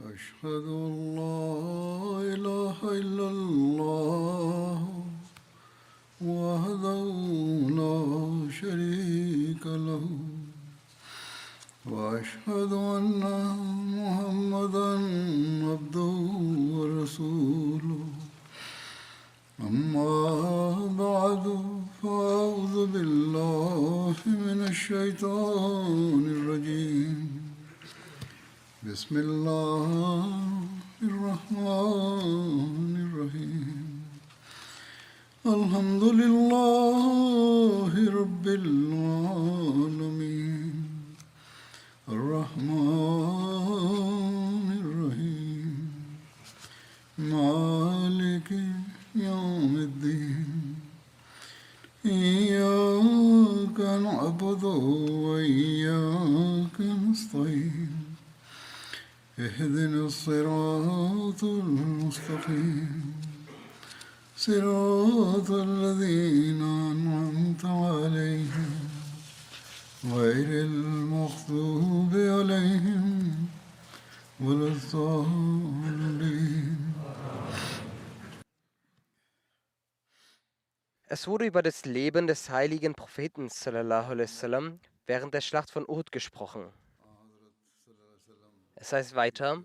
أشهد أن لا إله إلا الله وحده لا شريك له وأشهد أن محمدا عبده ورسوله أما بعد فأعوذ بالله من الشيطان الرجيم بسم الله الرحمن الرحيم الحمد لله رب العالمين الرحمن الرحيم مالك يوم الدين إياك نعبد وإياك نستعين اهدنا الصراط المستقيم صراط الذين أنعمت عليهم غير المغضوب عليهم ولا الضالين. Es wurde über das Leben des heiligen Propheten sallallahu alaihi wasallam während der Schlacht von Uhud gesprochen. Es heißt weiter,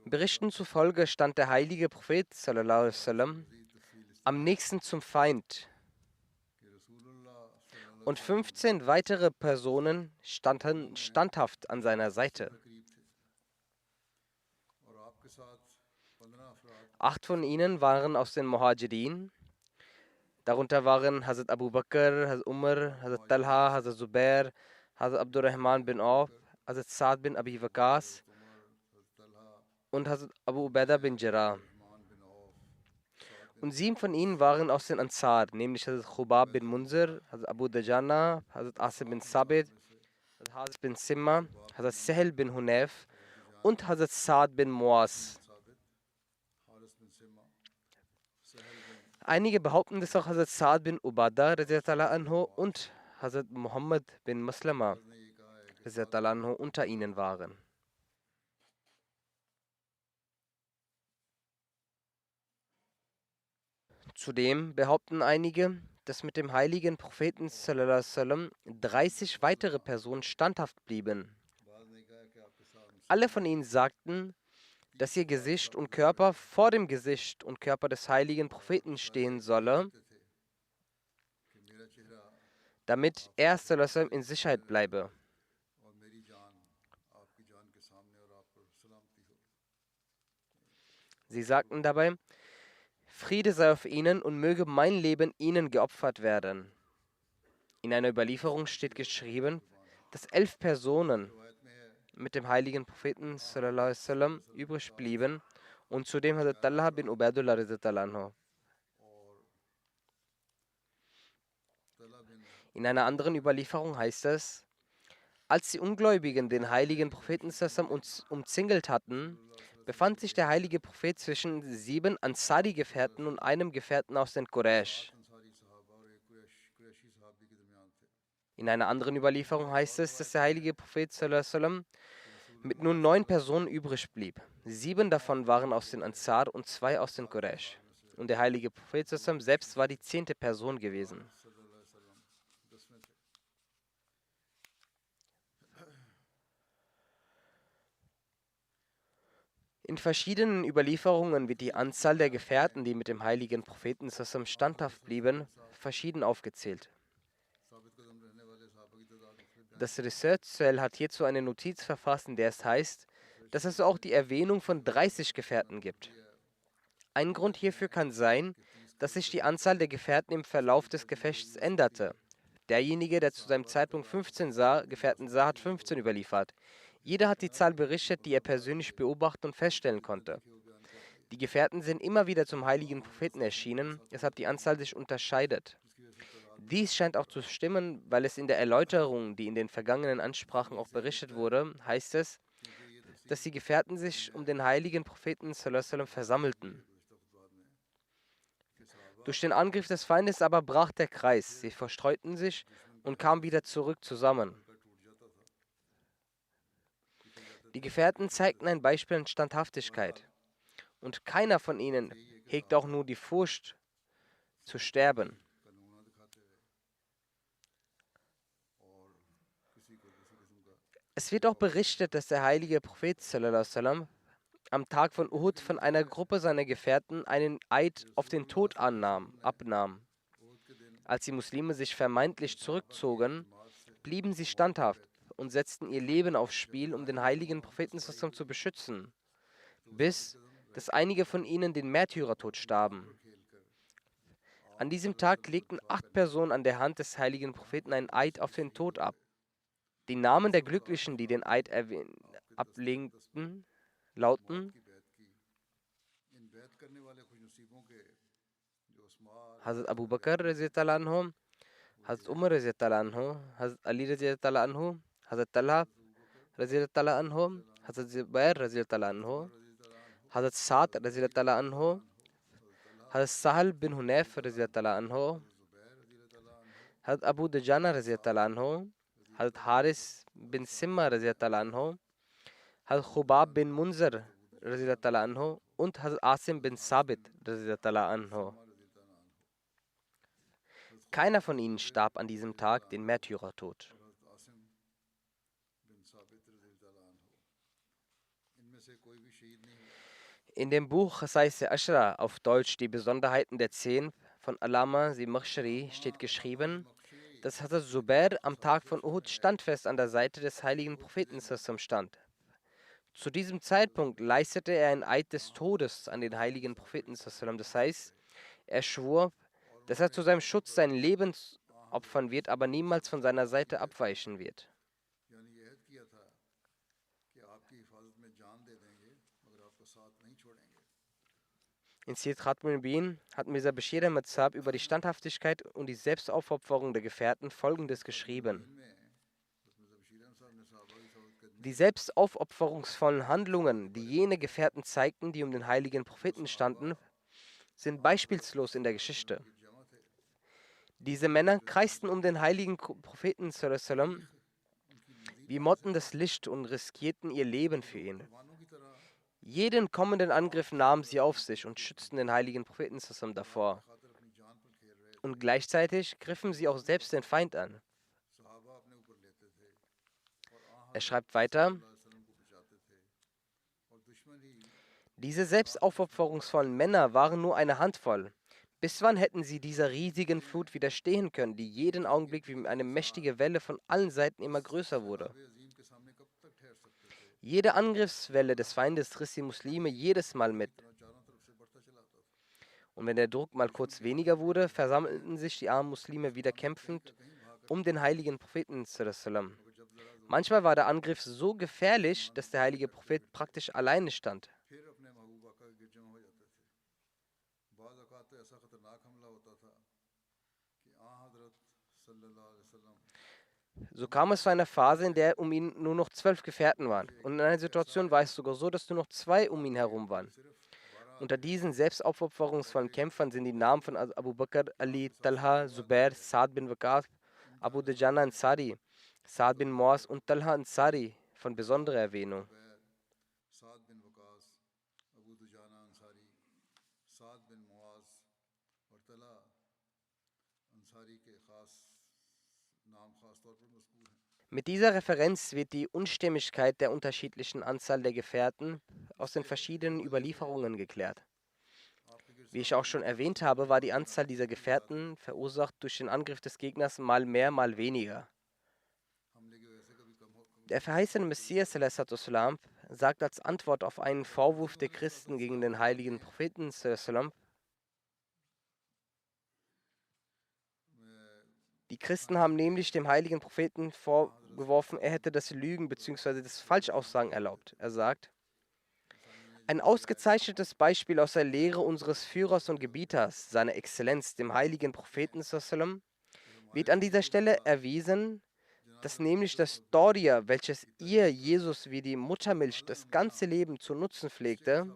Berichten zufolge stand der heilige Prophet sallallahu alaihi wasallam am nächsten zum Feind und 15 weitere Personen standen standhaft an seiner Seite. 8 von ihnen waren aus den Muhajirin. Darunter waren Hazrat Abu Bakr, Hazrat Umar, Hazrat Talha, Hazrat Zubair, Hazrat Abdurrahman bin Auf, Hazrat Saad bin Abi Waqas und Hazrat Abu Ubaidah bin Jarrah. Und 7 von ihnen waren aus den Ansar, nämlich Hazrat Khubab bin Munzir, Hazrat Abu Dajana, Hazrat Asim bin Sabit, Hazrat Hazim bin Simma, Hazrat Sahel bin Hunayf und Hazrat Saad bin Muaz. Einige behaupten, dass auch Hazrat Saad bin Ubadah radhiyallahu anhu und Hazrat Muhammad bin Maslama radhiyallahu anhu unter ihnen waren. Zudem behaupten einige, dass mit dem heiligen Propheten sallallahu alaihi wasallam 30 weitere Personen standhaft blieben. Alle von ihnen sagten, dass ihr Gesicht und Körper vor dem Gesicht und Körper des heiligen Propheten stehen solle, damit er sallallahu alaihi wasallam in Sicherheit bleibe. Sie sagten dabei, Friede sei auf ihnen und möge mein Leben ihnen geopfert werden. In einer Überlieferung steht geschrieben, dass 11 Personen mit dem heiligen Propheten sallallahu alaihi wasallam übrig blieben und zudem Hazrat Talha bin Ubaidullah radhiyallahu anhu. In einer anderen Überlieferung heißt es, als die Ungläubigen den heiligen Propheten sallallahu alaihi wasallam umzingelt hatten, befand sich der heilige Prophet zwischen 7 Ansari-Gefährten und einem Gefährten aus den Quraysh. In einer anderen Überlieferung heißt es, dass der heilige Prophet sallallahu alaihi wasallam mit nur 9 Personen übrig blieb. 7 davon waren aus den Ansar und 2 aus den Quraysh. Und der heilige Prophet sallallahu alaihi wasallam selbst war die 10. Person gewesen. In verschiedenen Überlieferungen wird die Anzahl der Gefährten, die mit dem heiligen Propheten sallallahu alaihi wasallam standhaft blieben, verschieden aufgezählt. Das Research Cell hat hierzu eine Notiz verfasst, in der es heißt, dass es auch die Erwähnung von 30 Gefährten gibt. Ein Grund hierfür kann sein, dass sich die Anzahl der Gefährten im Verlauf des Gefechts änderte. Derjenige, der zu seinem Zeitpunkt 15 Gefährten sah, hat 15 überliefert. Jeder hat die Zahl berichtet, die er persönlich beobachten und feststellen konnte. Die Gefährten sind immer wieder zum heiligen Propheten erschienen, weshalb die Anzahl sich unterscheidet. Dies scheint auch zu stimmen, weil es in der Erläuterung, die in den vergangenen Ansprachen auch berichtet wurde, heißt es, dass die Gefährten sich um den heiligen Propheten sallallahu alaihi wasallam versammelten. Durch den Angriff des Feindes aber brach der Kreis, sie verstreuten sich und kamen wieder zurück zusammen. Die Gefährten zeigten ein Beispiel an Standhaftigkeit, und keiner von ihnen hegt auch nur die Furcht zu sterben. Es wird auch berichtet, dass der heilige Prophet sallallahu alaihi wasallam am Tag von Uhud von einer Gruppe seiner Gefährten einen Eid auf den Tod abnahm. Als die Muslime sich vermeintlich zurückzogen, blieben sie standhaft und setzten ihr Leben aufs Spiel, um den heiligen Propheten sallallahu alaihi wasallam zu beschützen, bis dass einige von ihnen den Märtyrertod starben. An diesem Tag legten 8 Personen an der Hand des heiligen Propheten einen Eid auf den Tod ab. Die Namen der Glücklichen, die den Eid ablegten, lauten Hazrat Abu Bakr रज़ियल्लाहु अन्हु, Hazrat Umar रज़ियल्लाहु अन्हु, Hazrat Ali रज़ियल्लाहु अन्हु, Hazrat Talha रज़ियल्लाहु अन्हु, Hazrat Zubair रज़ियल्लाहु अन्हु, Hazrat Sa'd रज़ियल्लाहु अन्हु, Hazrat Sahal bin Hunayf रज़ियल्लाहु अन्हु, Hazrat Abu Dujana रज़ियल्लाहु अन्हु, Hazrat Haris bin Simma रज़ियल्लाहु अन्हु, Hazrat Khubab bin Munzir रज़ियल्लाहु अन्हु und Hazrat Asim bin Sabit रज़ियल्लाहु अन्हु. Keiner von ihnen starb an diesem Tag den Märtyrertod. In dem Buch Saise Ashra, auf Deutsch Die Besonderheiten der 10 von Allama Zamakhshari, steht geschrieben, dass Hazrat Zubair am Tag von Uhud standfest an der Seite des heiligen Propheten stand. Zu diesem Zeitpunkt leistete er einen Eid des Todes an den heiligen Propheten. Das heißt, er schwor, dass er zu seinem Schutz sein Leben opfern wird, aber niemals von seiner Seite abweichen wird. In Sir Khatm al-Nabiyyin hat Mirza Bashir Ahmad Sahib über die Standhaftigkeit und die Selbstaufopferung der Gefährten Folgendes geschrieben. Die selbstaufopferungsvollen Handlungen, die jene Gefährten zeigten, die um den heiligen Propheten standen, sind beispielslos in der Geschichte. Diese Männer kreisten um den heiligen Propheten sallam, wie Motten das Licht und riskierten ihr Leben für ihn. Jeden kommenden Angriff nahmen sie auf sich und schützten den heiligen Propheten sallam davor. Und gleichzeitig griffen sie auch selbst den Feind an. Er schreibt weiter, diese selbstaufopferungsvollen Männer waren nur eine Handvoll. Bis wann hätten sie dieser riesigen Flut widerstehen können, die jeden Augenblick wie eine mächtige Welle von allen Seiten immer größer wurde? Jede Angriffswelle des Feindes riss die Muslime jedes Mal mit. Und wenn der Druck mal kurz weniger wurde, versammelten sich die armen Muslime wieder kämpfend um den heiligen Propheten. Manchmal war der Angriff so gefährlich, dass der heilige Prophet praktisch alleine stand. So kam es zu einer Phase, in der um ihn nur noch 12 Gefährten waren. Und in einer Situation war es sogar so, dass nur noch 2 um ihn herum waren. Unter diesen selbstaufopferungsvollen Kämpfern sind die Namen von Abu Bakr, Ali, Talha, Zubair, Sa'd bin Waqas, Abu Dujana Ansari, Sa'd bin Muaz und Talha Ansari von besonderer Erwähnung. Mit dieser Referenz wird die Unstimmigkeit der unterschiedlichen Anzahl der Gefährten aus den verschiedenen Überlieferungen geklärt. Wie ich auch schon erwähnt habe, war die Anzahl dieser Gefährten verursacht durch den Angriff des Gegners mal mehr, mal weniger. Der verheißene Messias sallam, sagt als Antwort auf einen Vorwurf der Christen gegen den heiligen Propheten sallam, die Christen haben nämlich dem heiligen Propheten vorgeworfen, er hätte das Lügen bzw. das Falschaussagen erlaubt. Er sagt, ein ausgezeichnetes Beispiel aus der Lehre unseres Führers und Gebieters, seiner Exzellenz, dem heiligen Propheten sallam, wird an dieser Stelle erwiesen, dass nämlich das Doria, welches ihr, Jesus, wie die Muttermilch das ganze Leben zu nutzen pflegte,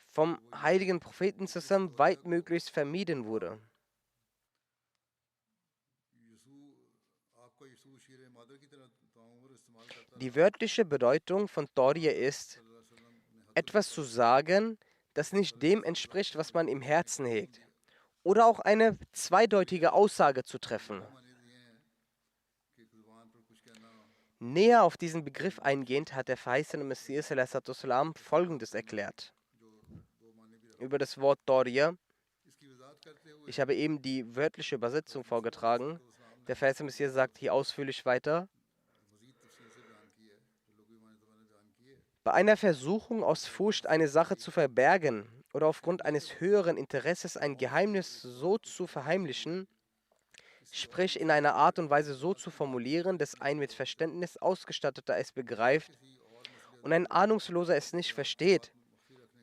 vom heiligen Propheten zusammen weitmöglichst vermieden wurde. Die wörtliche Bedeutung von Tawriya ist, etwas zu sagen, das nicht dem entspricht, was man im Herzen hegt. Oder auch eine zweideutige Aussage zu treffen. Näher auf diesen Begriff eingehend hat der verheißene Messias sallam Folgendes erklärt. Über das Wort Tawriya. Ich habe eben die wörtliche Übersetzung vorgetragen. Der verheißene Messias sagt hier ausführlich weiter. Bei einer Versuchung aus Furcht, eine Sache zu verbergen oder aufgrund eines höheren Interesses ein Geheimnis so zu verheimlichen, sprich in einer Art und Weise so zu formulieren, dass ein mit Verständnis Ausgestatteter es begreift und ein Ahnungsloser es nicht versteht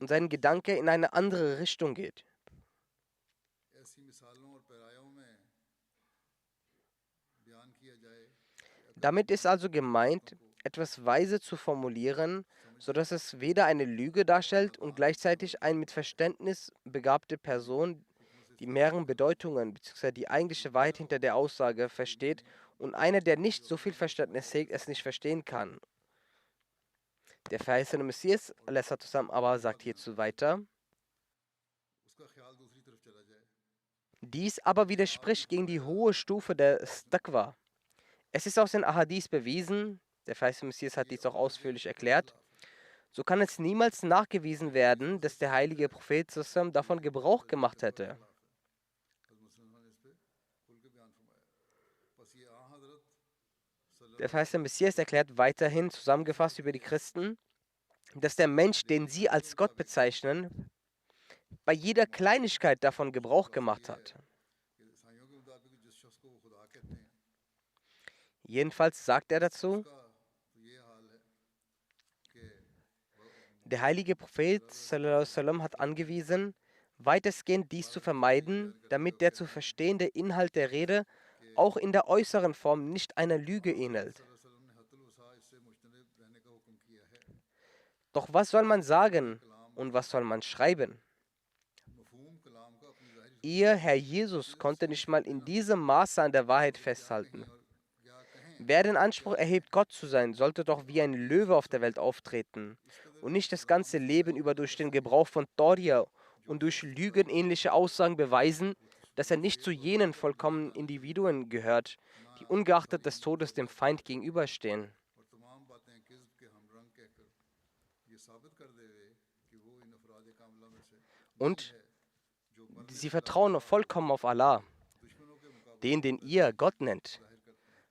und sein Gedanke in eine andere Richtung geht. Damit ist also gemeint, etwas weise zu formulieren, sodass es weder eine Lüge darstellt und gleichzeitig eine mit Verständnis begabte Person die mehreren Bedeutungen bzw. die eigentliche Wahrheit hinter der Aussage versteht und einer, der nicht so viel Verständnis hegt, es nicht verstehen kann. Der verheißene Messias aber sagt hierzu weiter. Dies aber widerspricht gegen die hohe Stufe des Taqwa. Es ist aus den Ahadith bewiesen, der verheißene Messias hat dies auch ausführlich erklärt, so kann es niemals nachgewiesen werden, dass der heilige Prophet davon Gebrauch gemacht hätte. Der verheißene Messias erklärt weiterhin zusammengefasst über die Christen, dass der Mensch, den sie als Gott bezeichnen, bei jeder Kleinigkeit davon Gebrauch gemacht hat. Jedenfalls sagt er dazu, der heilige Prophet sallam, hat angewiesen, weitestgehend dies zu vermeiden, damit der zu verstehende Inhalt der Rede auch in der äußeren Form nicht einer Lüge ähnelt. Doch was soll man sagen und was soll man schreiben? Ihr Herr Jesus konnte nicht mal in diesem Maße an der Wahrheit festhalten. Wer den Anspruch erhebt, Gott zu sein, sollte doch wie ein Löwe auf der Welt auftreten und nicht das ganze Leben über durch den Gebrauch von Tawriya und durch lügenähnliche Aussagen beweisen, dass er nicht zu jenen vollkommenen Individuen gehört, die ungeachtet des Todes dem Feind gegenüberstehen. Und sie vertrauen vollkommen auf Allah, den ihr Gott nennt,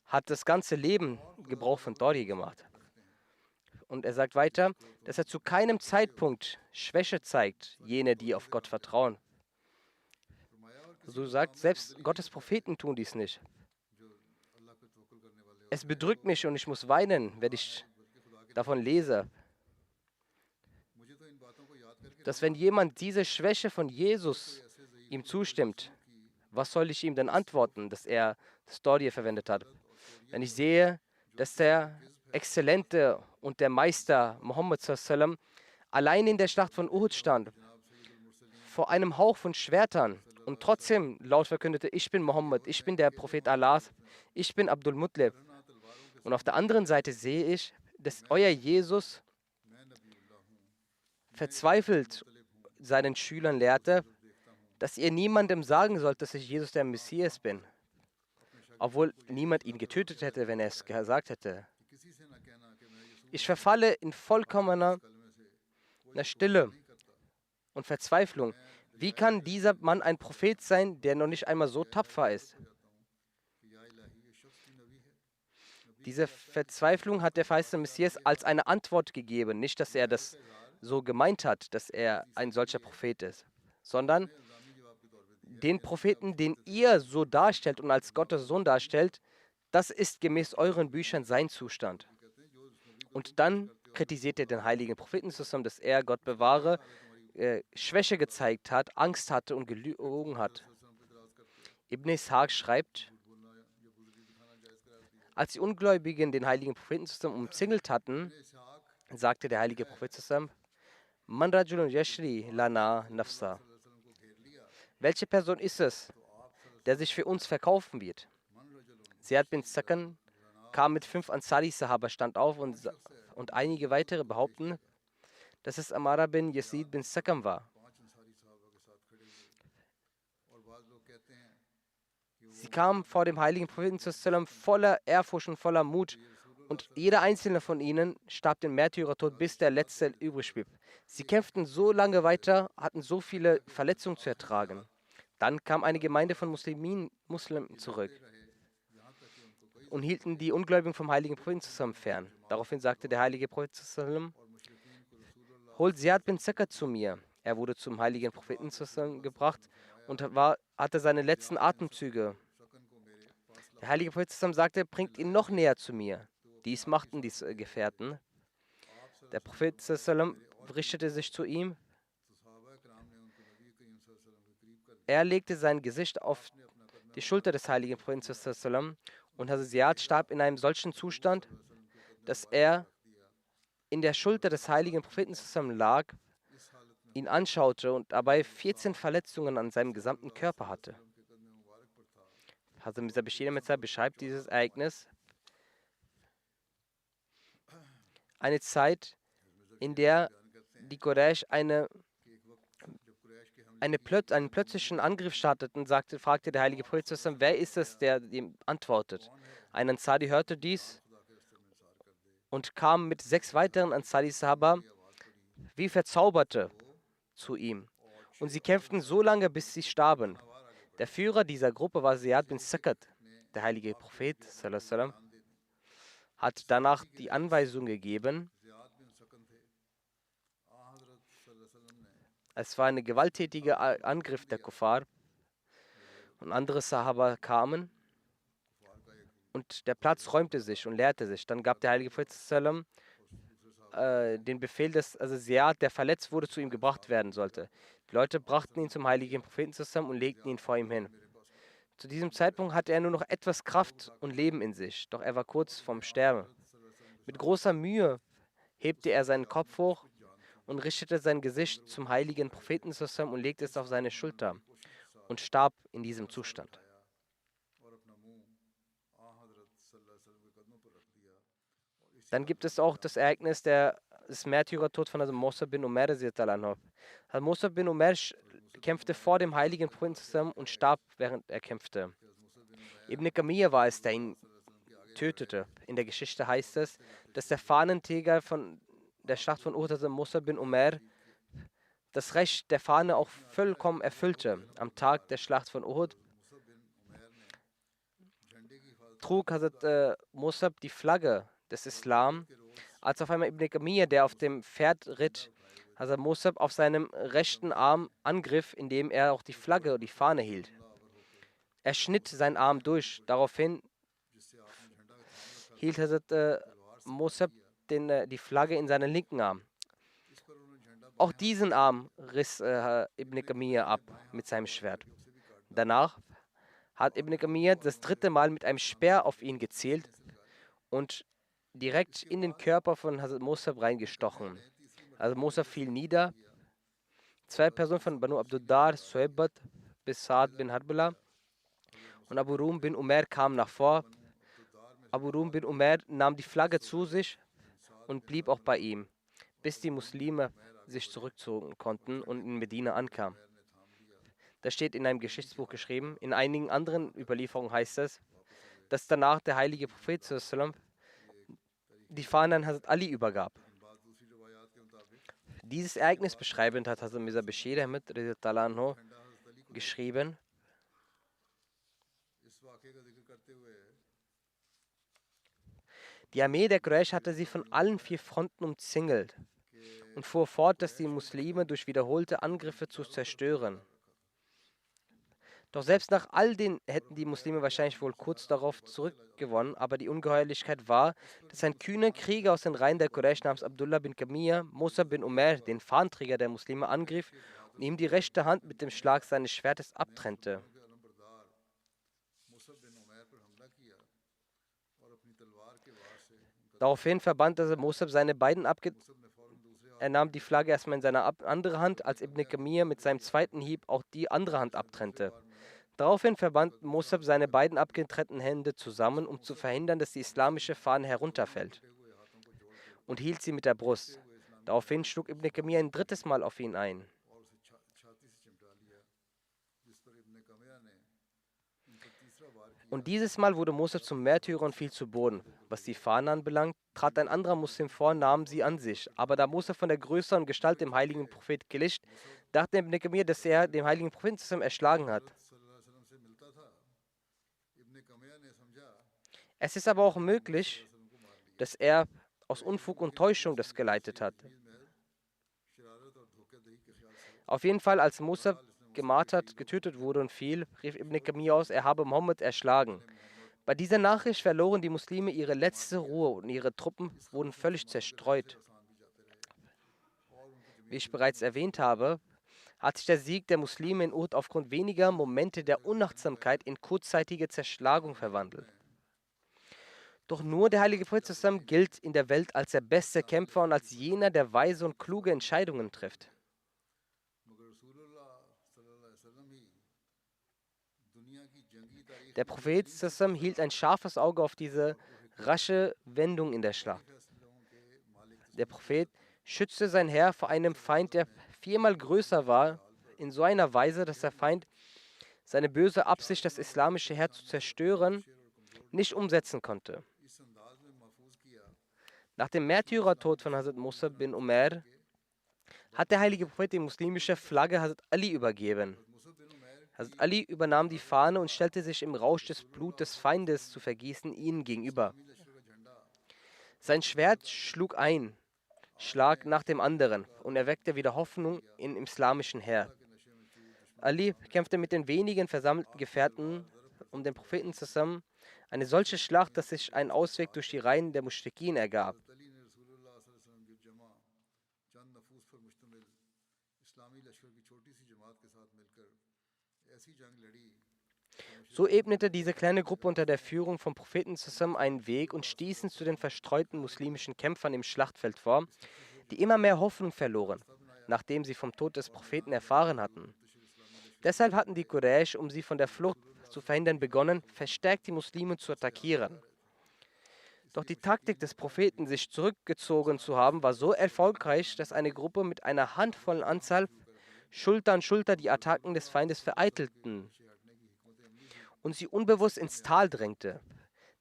hat das ganze Leben Gebrauch von Tawriya gemacht. Und er sagt weiter, dass er zu keinem Zeitpunkt Schwäche zeigt, jene, die auf Gott vertrauen. So sagt, selbst Gottes Propheten tun dies nicht. Es bedrückt mich und ich muss weinen, wenn ich davon lese, dass wenn jemand diese Schwäche von Jesus ihm zustimmt, was soll ich ihm denn antworten, dass er das Tawriya verwendet hat? Wenn ich sehe, dass der Exzellente und der Meister Muhammad sallam allein in der Schlacht von Uhud stand, vor einem Hauch von Schwertern und trotzdem laut verkündete, ich bin Muhammad, ich bin der Prophet Allahs, ich bin Abdul Muttalib. Und auf der anderen Seite sehe ich, dass euer Jesus verzweifelt seinen Schülern lehrte, dass ihr niemandem sagen sollt, dass ich Jesus der Messias bin. Obwohl niemand ihn getötet hätte, wenn er es gesagt hätte. Ich verfalle in vollkommener Stille und Verzweiflung. Wie kann dieser Mann ein Prophet sein, der noch nicht einmal so tapfer ist? Diese Verzweiflung hat der verheißene Messias als eine Antwort gegeben. Nicht, dass er das so gemeint hat, dass er ein solcher Prophet ist, sondern den Propheten, den ihr so darstellt und als Gottes Sohn darstellt, das ist gemäß euren Büchern sein Zustand. Und dann kritisiert er den heiligen Propheten, dass er, Gott bewahre, Schwäche gezeigt hat, Angst hatte und gelogen hat. Ibn Ishaq schreibt, als die Ungläubigen den heiligen Propheten umzingelt hatten, sagte der heilige Prophet Man rajulun yashri lana nafsa. Welche Person ist es, der sich für uns verkaufen wird? Ziyad bin Sakan kam mit 5 Ansari-Sahaba, stand auf und einige weitere behaupten, dass es Amara bin Yazid bin Sakam war. Sie kamen vor dem heiligen Propheten sallam voller Ehrfurcht und voller Mut und jeder einzelne von ihnen starb den Märtyrertod, bis der letzte übrig blieb. Sie kämpften so lange weiter, hatten so viele Verletzungen zu ertragen. Dann kam eine Gemeinde von Muslimen zurück und hielten die Ungläubigen vom heiligen Propheten zusammen fern. Daraufhin sagte der heilige Prophet sallam: Holt Ziyad bin Zakr zu mir. Er wurde zum heiligen Propheten sallam gebracht und hatte seine letzten Atemzüge. Der heilige Prophet sallam sagte: Bringt ihn noch näher zu mir. Dies machten die Gefährten. Der Prophet sallam richtete sich zu ihm. Er legte sein Gesicht auf die Schulter des heiligen Propheten sallam und Hazrat Ziyad starb in einem solchen Zustand, dass er in der Schulter des heiligen Propheten sallam lag, ihn anschaute und dabei 14 Verletzungen an seinem gesamten Körper hatte. Hazrat Mirza Bashir Ahmad Sahib beschreibt dieses Ereignis. Eine Zeit, in der die Quraysh einen plötzlichen Angriff starteten, fragte der heilige Prophet, wer ist es, der ihm antwortet? Ein Ansari hörte dies und kam mit 6 weiteren Ansari-Sahaba wie Verzauberte zu ihm. Und sie kämpften so lange, bis sie starben. Der Führer dieser Gruppe war Ziyad bin Sakr. Der heilige Prophet sallam, hat danach die Anweisung gegeben. Es war ein gewalttätiger Angriff der Kuffar und andere Sahaba kamen und der Platz räumte sich und leerte sich. Dann gab der heilige Prophet sallam den Befehl, dass Ziyad, der verletzt wurde, zu ihm gebracht werden sollte. Die Leute brachten ihn zum heiligen Propheten zusammen und legten ihn vor ihm hin. Zu diesem Zeitpunkt hatte er nur noch etwas Kraft und Leben in sich, doch er war kurz vorm Sterben. Mit großer Mühe hebte er seinen Kopf hoch und richtete sein Gesicht zum heiligen Propheten zusammen und legte es auf seine Schulter und starb in diesem Zustand. Dann gibt es auch das Ereignis des Märtyrertods von Musab bin Umair. Musab bin Umair kämpfte vor dem heiligen Propheten zusammen und starb, während er kämpfte. Ibn Kamiyya war es, der ihn tötete. In der Geschichte heißt es, dass der Fahnenträger von der Schlacht von Uhud, Musab bin Umair, das Recht der Fahne auch vollkommen erfüllte. Am Tag der Schlacht von Uhud trug Hazrat Musab die Flagge des Islam, als auf einmal Ibn Kamiyya, der auf dem Pferd ritt, Hazrat Musab auf seinem rechten Arm angriff, indem er auch die Flagge und die Fahne hielt. Er schnitt seinen Arm durch. Daraufhin hielt Hazrat Musab die Flagge in seinen linken Arm. Auch diesen Arm riss Ibn Kamiyya ab mit seinem Schwert. Danach hat Ibn Kamiyya das 3. Mal mit einem Speer auf ihn gezielt und direkt in den Körper von Hazrat Musab reingestochen. Also Musab fiel nieder. 2 Personen von Banu Abduddar, Suhaibat bis Saad bin Harbala und Abu Rum bin Umair kamen nach vor. Abu Rum bin Umair nahm die Flagge zu sich und blieb auch bei ihm, bis die Muslime sich zurückzogen konnten und in Medina ankamen. Das steht in einem Geschichtsbuch geschrieben. In einigen anderen Überlieferungen heißt es, dass danach der heilige Prophet sallam die Fahne an Hazrat Ali übergab. Dieses Ereignis beschreibend hat Hazrat Mirza Bashir Ahmad geschrieben: Die Armee der Quraysh hatte sie von allen 4 Fronten umzingelt und fuhr fort, die Muslime durch wiederholte Angriffe zu zerstören. Doch selbst nach all den hätten die Muslime wahrscheinlich wohl kurz darauf zurückgewonnen, aber die Ungeheuerlichkeit war, dass ein kühner Krieger aus den Reihen der Quraysh namens Abdullah bin Kamiyya, Musab bin Umair, den Fahnenträger der Muslime, angriff und ihm die rechte Hand mit dem Schlag seines Schwertes abtrennte. Daraufhin verband Musab seine beiden Er nahm die Flagge erstmal in seine andere Hand, als Ibn Kamiyya mit seinem zweiten Hieb auch die andere Hand abtrennte. Daraufhin verband Musab seine beiden abgetrennten Hände zusammen, um zu verhindern, dass die islamische Fahne herunterfällt, und hielt sie mit der Brust. Daraufhin schlug Ibn Kamir ein drittes Mal auf ihn ein. Und dieses Mal wurde Musab zum Märtyrer und fiel zu Boden. Was die Fahne anbelangt, trat ein anderer Muslim vor und nahm sie an sich. Aber da Musab von der Größe und Gestalt dem heiligen Prophet glich, dachte Ibn Kamir, dass er den heiligen Propheten zusammen erschlagen hat. Es ist aber auch möglich, dass er aus Unfug und Täuschung das geleitet hat. Auf jeden Fall, als Musab gemartert, getötet wurde und fiel, rief Ibn Kamir aus, er habe Mohammed erschlagen. Bei dieser Nachricht verloren die Muslime ihre letzte Ruhe und ihre Truppen wurden völlig zerstreut. Wie ich bereits erwähnt habe, hat sich der Sieg der Muslime in Uhud aufgrund weniger Momente der Unachtsamkeit in kurzzeitige Zerschlagung verwandelt. Doch nur der heilige Prophet zusammen gilt in der Welt als der beste Kämpfer und als jener, der weise und kluge Entscheidungen trifft. Der Prophet zusammen hielt ein scharfes Auge auf diese rasche Wendung in der Schlacht. Der Prophet schützte sein Heer vor einem Feind, der viermal größer war, in so einer Weise, dass der Feind seine böse Absicht, das islamische Heer zu zerstören, nicht umsetzen konnte. Nach dem Märtyrertod von Hazrat Musab bin Umair hat der heilige Prophet die muslimische Flagge Hazrat Ali übergeben. Hazrat Ali übernahm die Fahne und stellte sich im Rausch des Blut des Feindes zu vergießen ihnen gegenüber. Sein Schwert schlug ein Schlag nach dem anderen und erweckte wieder Hoffnung im islamischen Heer. Ali kämpfte mit den wenigen versammelten Gefährten um den Propheten zusammen, eine solche Schlacht, dass sich ein Ausweg durch die Reihen der Muschrikin ergab. So ebnete diese kleine Gruppe unter der Führung vom Propheten zusammen einen Weg und stießen zu den verstreuten muslimischen Kämpfern im Schlachtfeld vor, die immer mehr Hoffnung verloren, nachdem sie vom Tod des Propheten erfahren hatten. Deshalb hatten die Quraysh, um sie von der Flucht zu verhindern, begonnen, verstärkt die Muslime zu attackieren. Doch die Taktik des Propheten, sich zurückgezogen zu haben, war so erfolgreich, dass eine Gruppe mit einer handvollen Anzahl Schulter an Schulter die Attacken des Feindes vereitelten und sie unbewusst ins Tal drängte.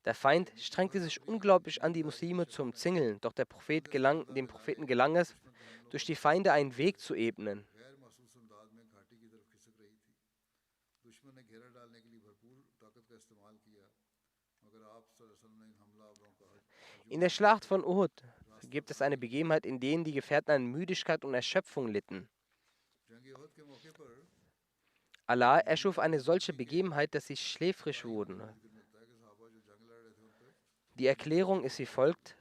Der Feind strengte sich unglaublich an, die Muslime zu umzingeln, doch dem Propheten gelang es, durch die Feinde einen Weg zu ebnen. In der Schlacht von Uhud gibt es eine Begebenheit, in der die Gefährten an Müdigkeit und Erschöpfung litten. Allah erschuf eine solche Begebenheit, dass sie schläfrig wurden. Die Erklärung ist wie folgt.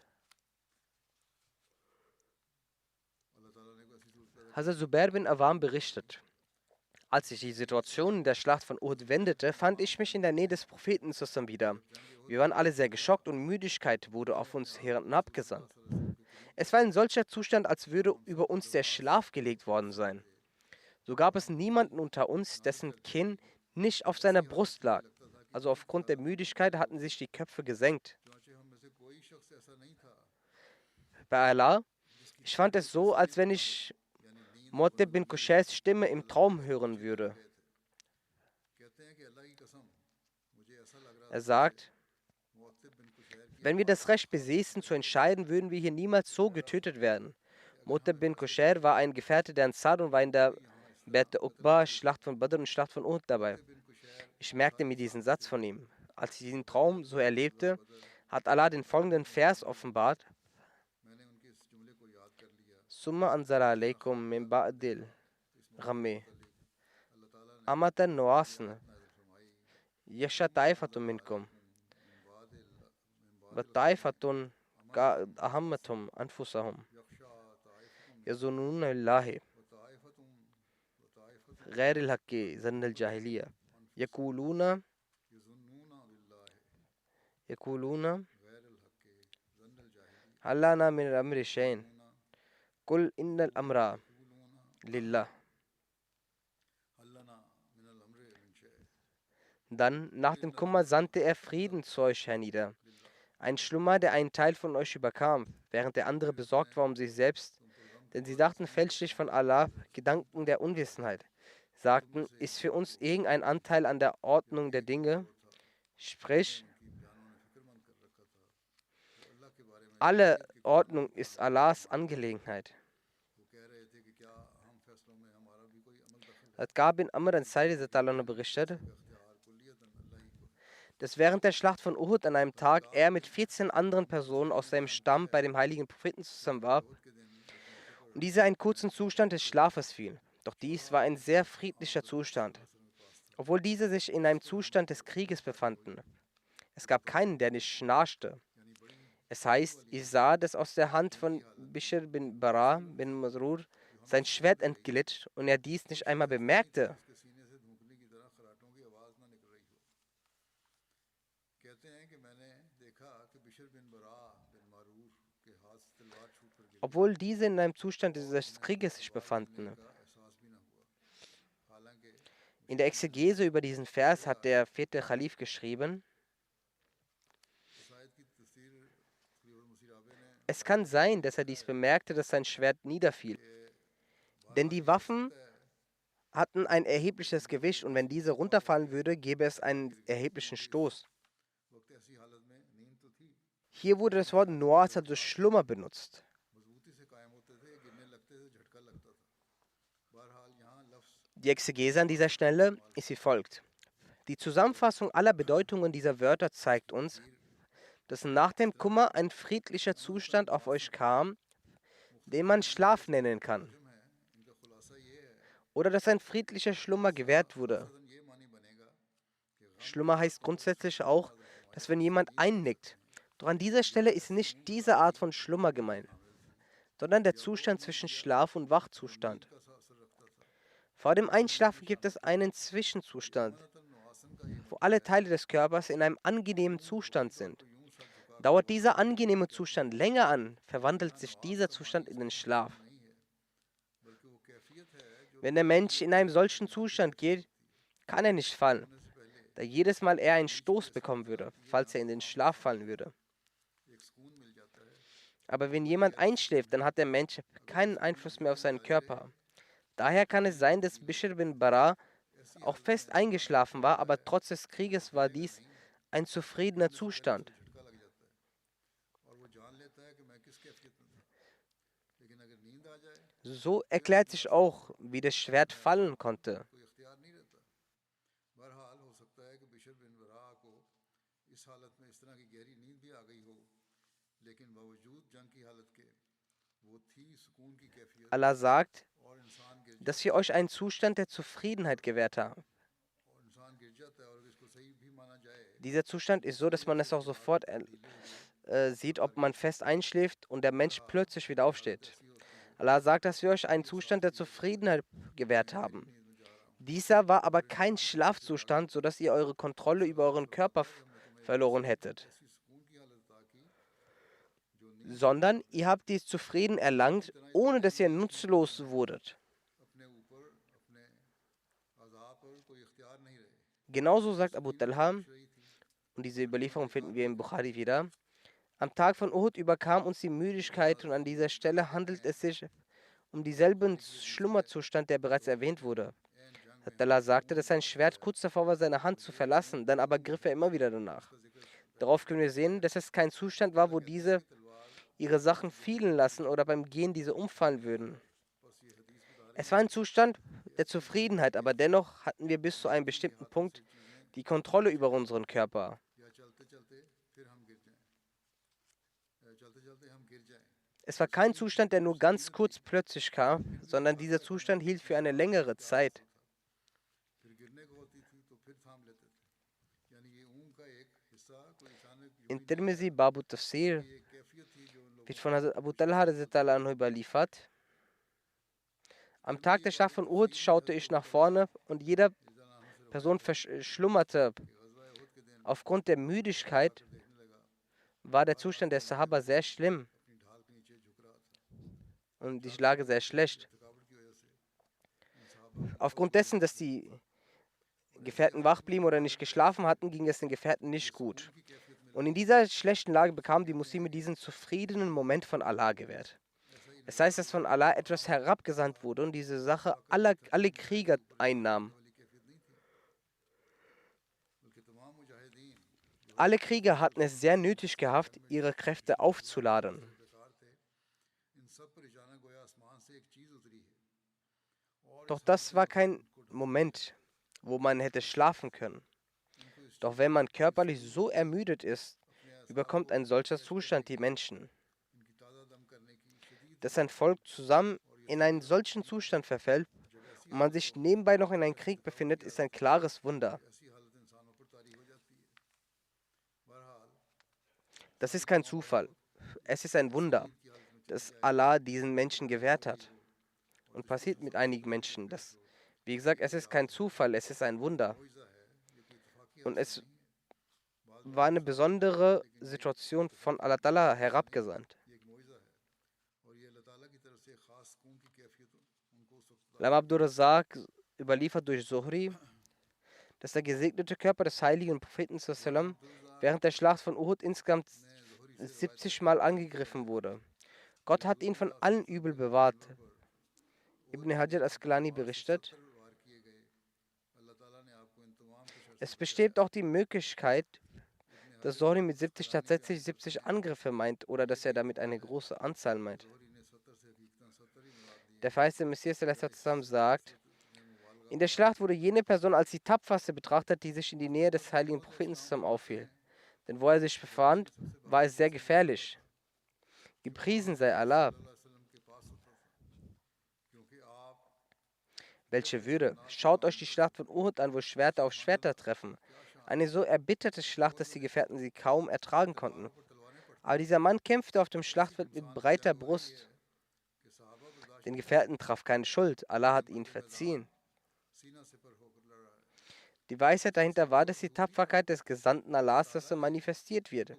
Hazrat Zubair bin Awam berichtet: Als sich die Situation in der Schlacht von Uhud wendete, fand ich mich in der Nähe des Propheten zusammen wieder. Wir waren alle sehr geschockt und Müdigkeit wurde auf uns hinabgesandt. Es war ein solcher Zustand, als würde über uns der Schlaf gelegt worden sein. So gab es niemanden unter uns, dessen Kinn nicht auf seiner Brust lag. Also aufgrund der Müdigkeit hatten sich die Köpfe gesenkt. Bei Allah, ich fand es so, als wenn ich Mu'attib bin Qushayrs Stimme im Traum hören würde. Er sagt, wenn wir das Recht besäßen zu entscheiden, würden wir hier niemals so getötet werden. Mu'attib bin Qushayr war ein Gefährte der Ansar und war in der Bet Uqba, Schlacht von Badr und Schlacht von Uhud dabei. Ich merkte mir diesen Satz von ihm. Als ich diesen Traum so erlebte, hat Allah den folgenden Vers offenbart. Summa anzala alaykum min ba'dil ghammi amatan nuasan yasha taifatun minkum wa taifatun ahammatum anfusahum yazununa billahi غير الحق ظن الجاهلية يقولون هل لنا من الأمر شيء قل إن الأمر لله. Dann, nach dem Kummer, sandte er Frieden zu euch hernieder. Ein Schlummer, der einen Teil von euch überkam, während der andere besorgt war um sich selbst. Denn sie dachten fälschlich von Allah, Gedanken der Unwissenheit. Sagten, ist für uns irgendein Anteil an der Ordnung der Dinge? Sprich, alle Ordnung ist Allahs Angelegenheit. Hat Gab bin Amr Ansari berichtet, dass während der Schlacht von Uhud an einem Tag er mit 14 anderen Personen aus seinem Stamm bei dem heiligen Propheten zusammen war und dieser in kurzen Zustand des Schlafes fiel. Doch dies war ein sehr friedlicher Zustand, obwohl diese sich in einem Zustand des Krieges befanden. Es gab keinen, der nicht schnarchte. Es heißt, ich sah, dass aus der Hand von Bishr bin Bara bin Masrur sein Schwert entglitt und er dies nicht einmal bemerkte. Obwohl diese in einem Zustand des Krieges sich befanden. In der Exegese über diesen Vers hat der vierte Khalif geschrieben, es kann sein, dass er dies bemerkte, dass sein Schwert niederfiel. Denn die Waffen hatten ein erhebliches Gewicht und wenn diese runterfallen würde, gäbe es einen erheblichen Stoß. Hier wurde das Wort Nuas, also Schlummer, benutzt. Die Exegese an dieser Stelle ist wie folgt. Die Zusammenfassung aller Bedeutungen dieser Wörter zeigt uns, dass nach dem Kummer ein friedlicher Zustand auf euch kam, den man Schlaf nennen kann. Oder dass ein friedlicher Schlummer gewährt wurde. Schlummer heißt grundsätzlich auch, dass wenn jemand einnickt. Doch an dieser Stelle ist nicht diese Art von Schlummer gemeint, sondern der Zustand zwischen Schlaf und Wachzustand. Vor dem Einschlafen gibt es einen Zwischenzustand, wo alle Teile des Körpers in einem angenehmen Zustand sind. Dauert dieser angenehme Zustand länger an, verwandelt sich dieser Zustand in den Schlaf. Wenn der Mensch in einem solchen Zustand geht, kann er nicht fallen, da jedes Mal er einen Stoß bekommen würde, falls er in den Schlaf fallen würde. Aber wenn jemand einschläft, dann hat der Mensch keinen Einfluss mehr auf seinen Körper. Daher kann es sein, dass Bishr bin Bara auch fest eingeschlafen war, aber trotz des Krieges war dies ein zufriedener Zustand. So erklärt sich auch, wie das Schwert fallen konnte. Allah sagt, dass wir euch einen Zustand der Zufriedenheit gewährt haben. Dieser Zustand ist so, dass man es auch sofort sieht, ob man fest einschläft und der Mensch plötzlich wieder aufsteht. Allah sagt, dass wir euch einen Zustand der Zufriedenheit gewährt haben. Dieser war aber kein Schlafzustand, sodass ihr eure Kontrolle über euren Körper verloren hättet, sondern ihr habt dies zufrieden erlangt, ohne dass ihr nutzlos wurdet. Genauso sagt Abu Talha, und diese Überlieferung finden wir im Bukhari wieder, am Tag von Uhud überkam uns die Müdigkeit und an dieser Stelle handelt es sich um denselben Schlummerzustand, der bereits erwähnt wurde. Allah sagte, dass sein Schwert kurz davor war, seine Hand zu verlassen, dann aber griff er immer wieder danach. Darauf können wir sehen, dass es kein Zustand war, wo diese ihre Sachen fielen lassen oder beim Gehen diese umfallen würden. Es war ein Zustand der Zufriedenheit, aber dennoch hatten wir bis zu einem bestimmten Punkt die Kontrolle über unseren Körper. Es war kein Zustand, der nur ganz kurz plötzlich kam, sondern dieser Zustand hielt für eine längere Zeit. In Tirmizi Babu Tafsir wird von Hazrat Abu Talha anhu überliefert. Am Tag der Schlacht von Uhud schaute ich nach vorne und jede Person schlummerte. Aufgrund der Müdigkeit war der Zustand der Sahaba sehr schlimm und die Lage sehr schlecht. Aufgrund dessen, dass die Gefährten wach blieben oder nicht geschlafen hatten, ging es den Gefährten nicht gut. Und in dieser schlechten Lage bekamen die Muslime diesen zufriedenen Moment von Allah gewährt. Es heißt, dass von Allah etwas herabgesandt wurde und diese Sache alle Krieger einnahm. Alle Krieger hatten es sehr nötig gehabt, ihre Kräfte aufzuladen. Doch das war kein Moment, wo man hätte schlafen können. Doch wenn man körperlich so ermüdet ist, überkommt ein solcher Zustand die Menschen. Dass ein Volk zusammen in einen solchen Zustand verfällt und man sich nebenbei noch in einem Krieg befindet, ist ein klares Wunder. Das ist kein Zufall. Es ist ein Wunder, dass Allah diesen Menschen gewährt hat. Und passiert mit einigen Menschen. Wie gesagt, es ist kein Zufall, es ist ein Wunder. Und es war eine besondere Situation von Allah Ta'ala herabgesandt. Lam Abdur Razak überliefert durch Zuhri, dass der gesegnete Körper des heiligen Propheten sallam während der Schlacht von Uhud insgesamt 70 Mal angegriffen wurde. Gott hat ihn von allen Übel bewahrt. Ibn Hajar Asqalani berichtet, es besteht auch die Möglichkeit, dass Zuhri mit 70 tatsächlich 70 Angriffe meint oder dass er damit eine große Anzahl meint. Der verheißene Messias sallam sagt, in der Schlacht wurde jene Person als die tapferste betrachtet, die sich in die Nähe des heiligen Propheten sallam aufhielt. Denn wo er sich befand, war es sehr gefährlich. Gepriesen sei Allah. Welche Würde! Schaut euch die Schlacht von Uhud an, wo Schwerter auf Schwerter treffen. Eine so erbitterte Schlacht, dass die Gefährten sie kaum ertragen konnten. Aber dieser Mann kämpfte auf dem Schlachtfeld mit breiter Brust. Den Gefährten traf keine Schuld. Allah hat ihn verziehen. Die Weisheit dahinter war, dass die Tapferkeit des Gesandten Allahs so manifestiert wird.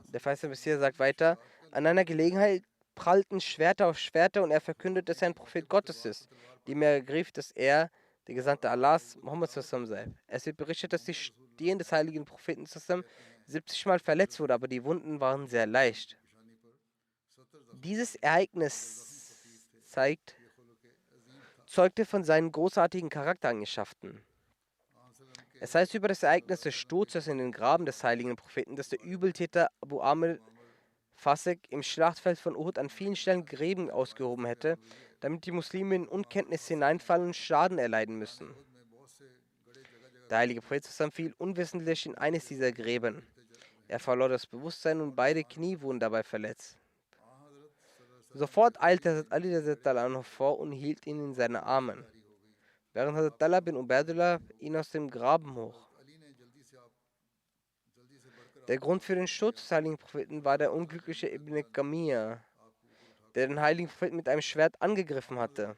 Der verheißene Messias sagt weiter, an einer Gelegenheit prallten Schwerter auf Schwerter und er verkündet, dass er ein Prophet Gottes ist, dem er ergriff, dass er der Gesandte Allahs, Muhammad sallam, sei. Es wird berichtet, dass die Stirn des heiligen Propheten sallam 70 Mal verletzt wurde, aber die Wunden waren sehr leicht. Dieses Ereignis zeugte von seinen großartigen Charaktereigenschaften. Es heißt über das Ereignis des Sturzes in den Graben des heiligen Propheten, dass der Übeltäter Abu Amr Fasek im Schlachtfeld von Uhud an vielen Stellen Gräben ausgehoben hätte, damit die Muslime in Unkenntnis hineinfallen und Schaden erleiden müssen. Der heilige Prophet fiel unwissentlich in eines dieser Gräben. Er verlor das Bewusstsein und beide Knie wurden dabei verletzt. Sofort eilte Hazrat Ali vor und hielt ihn in seine Arme, während Hazrat Talha bin Ubaidullah ihn aus dem Graben hoch. Der Grund für den Sturz des heiligen Propheten war der unglückliche Ibn Kamiyya, der den heiligen Propheten mit einem Schwert angegriffen hatte.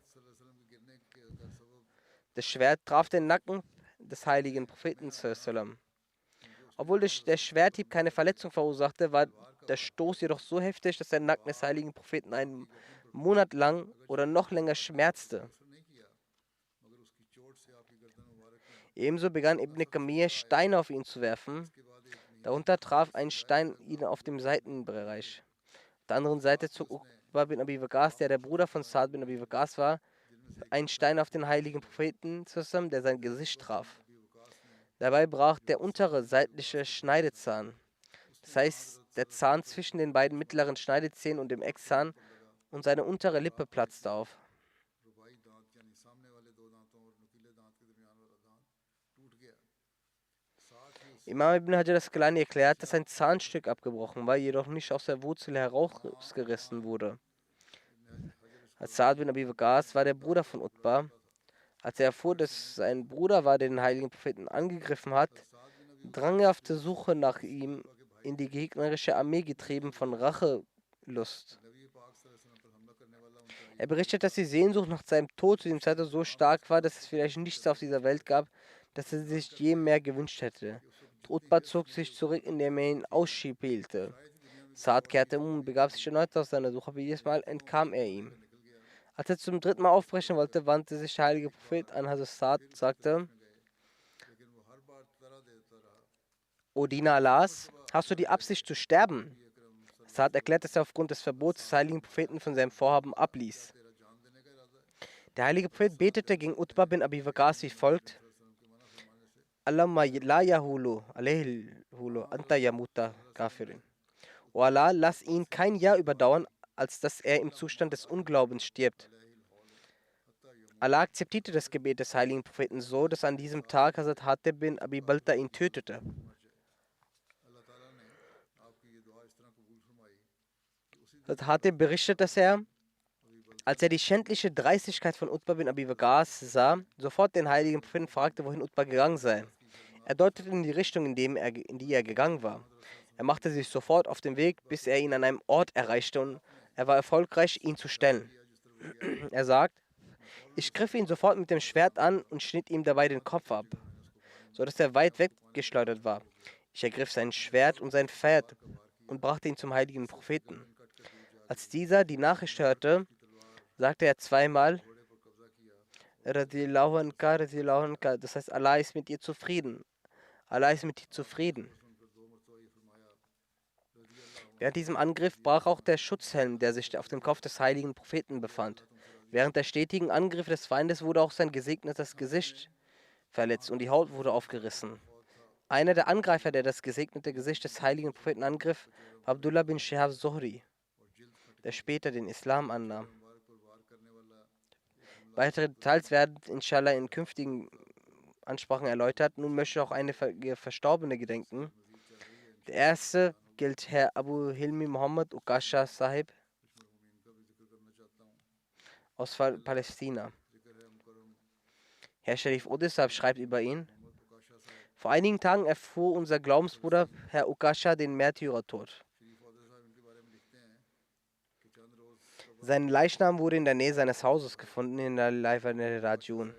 Das Schwert traf den Nacken des heiligen Propheten. Obwohl der Schwerthieb keine Verletzung verursachte, war der Stoß jedoch so heftig, dass der Nacken des heiligen Propheten einen Monat lang oder noch länger schmerzte. Ebenso begann Ibn Kamiyya Steine auf ihn zu werfen. Darunter traf ein Stein ihn auf dem Seitenbereich. Auf der anderen Seite zog Uqba bin Abi Waqas, der Bruder von Sa'd bin Abi Waqas war, einen Stein auf den heiligen Propheten zusammen, der sein Gesicht traf. Dabei brach der untere seitliche Schneidezahn, das heißt der Zahn zwischen den beiden mittleren Schneidezähnen und dem Eckzahn, und seine untere Lippe platzte auf. Imam Ibn Hajar Asqalani erklärt, dass ein Zahnstück abgebrochen war, jedoch nicht aus der Wurzel herausgerissen wurde. Sa'd bin Abi Waqas war der Bruder von Utbah. Als er erfuhr, dass sein Bruder war, der den heiligen Propheten angegriffen hat, drang er auf der Suche nach ihm in die gegnerische Armee, getrieben von Rachelust. Er berichtet, dass die Sehnsucht nach seinem Tod zu dem Zeitpunkt so stark war, dass es vielleicht nichts auf dieser Welt gab, das er sich je mehr gewünscht hätte. Utbah zog sich zurück, indem er ihn ausspielte. Sa'd kehrte um und begab sich erneut auf seine Suche, aber jedes Mal entkam er ihm. Als er zum dritten Mal aufbrechen wollte, wandte sich der heilige Prophet an Hazrat Saad und sagte: O Diener Allahs, hast du die Absicht zu sterben? Saad erklärt, dass er aufgrund des Verbots des heiligen Propheten von seinem Vorhaben abließ. Der heilige Prophet betete gegen Utbah bin Abi Waqas wie folgt: Allahumma la yahulu alayhi hulu anta yamuta kafirin. O Allah, lass ihn kein Jahr überdauern, als dass er im Zustand des Unglaubens stirbt. Allah akzeptierte das Gebet des heiligen Propheten so, dass an diesem Tag Hazrat Hatib bin Abi Balta ihn tötete. Hazrat Hatib berichtet, dass er, als er die schändliche Dreistigkeit von Utbah bin Abi Waqas sah, sofort den heiligen Propheten fragte, wohin Utbah gegangen sei. Er deutete in die Richtung, in die er gegangen war. Er machte sich sofort auf den Weg, bis er ihn an einem Ort erreichte und er war erfolgreich, ihn zu stellen. Er sagt: Ich griff ihn sofort mit dem Schwert an und schnitt ihm dabei den Kopf ab, sodass er weit weggeschleudert war. Ich ergriff sein Schwert und sein Pferd und brachte ihn zum heiligen Propheten. Als dieser die Nachricht hörte, sagte er zweimal: Radiyallahu anka, Radiyallahu anka. Das heißt, Allah ist mit dir zufrieden. Allah ist mit dir zufrieden. Während diesem Angriff brach auch der Schutzhelm, der sich auf dem Kopf des heiligen Propheten befand. Während der stetigen Angriffe des Feindes wurde auch sein gesegnetes Gesicht verletzt und die Haut wurde aufgerissen. Einer der Angreifer, der das gesegnete Gesicht des heiligen Propheten angriff, war Abdullah bin Shihab Zuhri, der später den Islam annahm. Weitere Details werden inshallah in künftigen Ansprachen erläutert. Nun möchte ich auch eine Verstorbene gedenken. Der erste gilt Herr Abu Hilmi Muhammad Ukasha Sahib aus Palästina. Herr Sharif Odisab schreibt über ihn: Vor einigen Tagen erfuhr unser Glaubensbruder Herr Ukasha den Märtyrertod. Sein Leichnam wurde in der Nähe seines Hauses gefunden, in der Laifane Rajun.